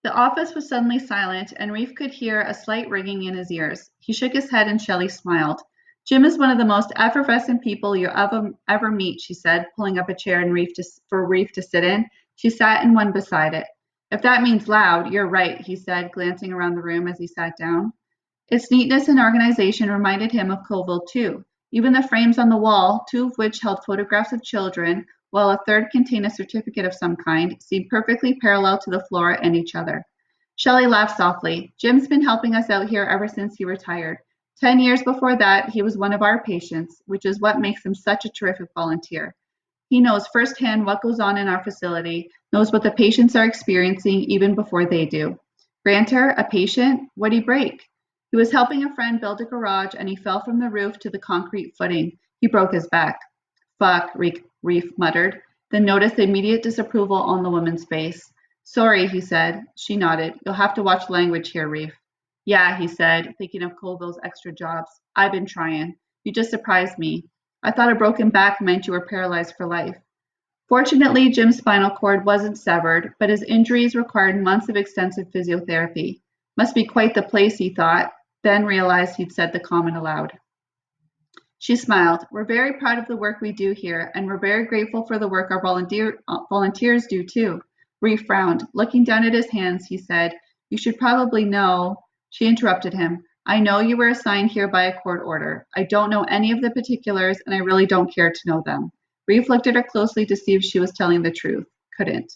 The office was suddenly silent, and Reef could hear a slight ringing in his ears. He shook his head, and Shelley smiled. Jim is one of the most effervescent people you'll ever meet, she said, pulling up a chair for Reef to sit in. She sat in one beside it. If that means loud, you're right, he said, glancing around the room as he sat down. Its neatness and organization reminded him of Colville, too. Even the frames on the wall, two of which held photographs of children, while a third contained a certificate of some kind, seemed perfectly parallel to the floor and each other. Shelley laughed softly. Jim's been helping us out here ever since he retired. 10 years before that, he was one of our patients, which is what makes him such a terrific volunteer. He knows firsthand what goes on in our facility, knows what the patients are experiencing even before they do. Granter, a patient? What'd he break? He was helping a friend build a garage, and he fell from the roof to the concrete footing. He broke his back. Fuck, Reef muttered, then noticed the immediate disapproval on the woman's face. Sorry, he said. She nodded. You'll have to watch language here, Reef. Yeah, he said, thinking of Colville's extra jobs. I've been trying. You just surprised me. I thought a broken back meant you were paralyzed for life. Fortunately, Jim's spinal cord wasn't severed, but his injuries required months of extensive physiotherapy. Must be quite the place, he thought, then realized he'd said the comment aloud. She smiled. We're very proud of the work we do here, and we're very grateful for the work our volunteers do, too. Reef frowned. Looking down at his hands, he said, You should probably know. She interrupted him. I know you were assigned here by a court order. I don't know any of the particulars, and I really don't care to know them. Reef looked at her closely to see if she was telling the truth. Couldn't.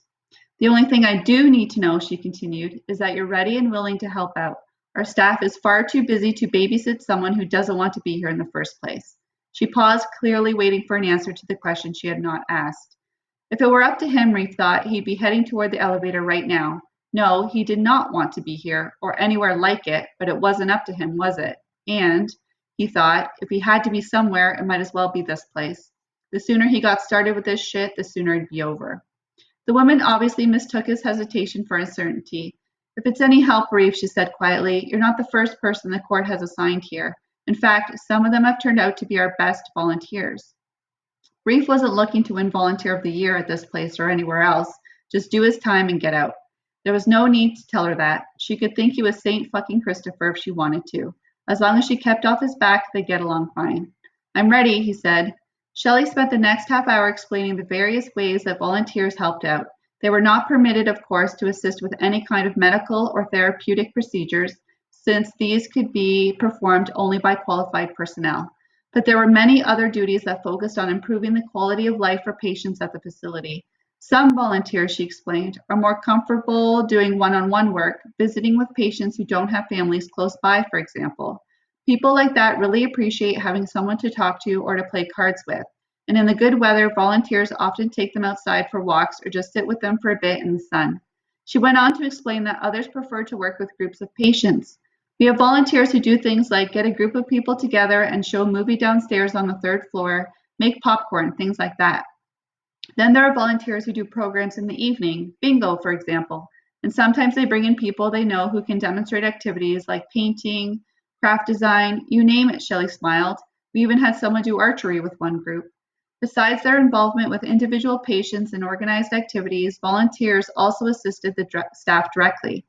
The only thing I do need to know, she continued, is that you're ready and willing to help out. Our staff is far too busy to babysit someone who doesn't want to be here in the first place. She paused, clearly waiting for an answer to the question she had not asked. If it were up to him, Reef thought, he'd be heading toward the elevator right now. No, he did not want to be here, or anywhere like it, but it wasn't up to him, was it? And, he thought, if he had to be somewhere, it might as well be this place. The sooner he got started with this shit, the sooner it'd be over. The woman obviously mistook his hesitation for uncertainty. If it's any help, Reef, she said quietly, you're not the first person the court has assigned here. In fact, some of them have turned out to be our best volunteers. Reef wasn't looking to win Volunteer of the Year at this place or anywhere else. Just do his time and get out. There was no need to tell her that. She could think he was Saint fucking Christopher if she wanted to. As long as she kept off his back, they'd get along fine. I'm ready, he said. Shelley spent the next half hour explaining the various ways that volunteers helped out. They were not permitted, of course, to assist with any kind of medical or therapeutic procedures, since these could be performed only by qualified personnel. But there were many other duties that focused on improving the quality of life for patients at the facility. Some volunteers, she explained, are more comfortable doing one-on-one work, visiting with patients who don't have families close by, for example. People like that really appreciate having someone to talk to or to play cards with. And in the good weather, volunteers often take them outside for walks or just sit with them for a bit in the sun. She went on to explain that others prefer to work with groups of patients. We have volunteers who do things like get a group of people together and show a movie downstairs on the third floor, make popcorn, things like that. Then there are volunteers who do programs in the evening, bingo, for example. And sometimes they bring in people they know who can demonstrate activities like painting, craft design, you name it, Shelley smiled. We even had someone do archery with one group. Besides their involvement with individual patients and organized activities, volunteers also assisted the staff directly.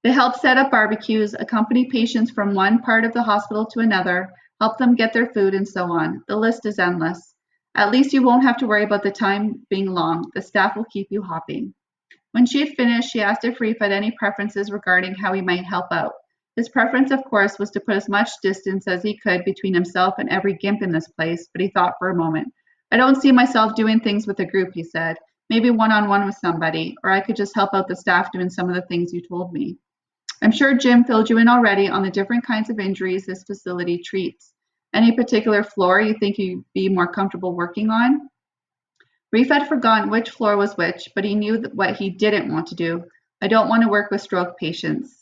They helped set up barbecues, accompany patients from one part of the hospital to another, help them get their food, and so on. The list is endless. At least you won't have to worry about the time being long. The staff will keep you hopping. When she had finished, she asked if Reef had any preferences regarding how he might help out. His preference, of course, was to put as much distance as he could between himself and every gimp in this place, but he thought for a moment. I don't see myself doing things with a group, he said. Maybe one-on-one with somebody, or I could just help out the staff doing some of the things you told me. I'm sure Jim filled you in already on the different kinds of injuries this facility treats. Any particular floor you think you'd be more comfortable working on? Reef had forgotten which floor was which, but he knew what he didn't want to do. I don't want to work with stroke patients.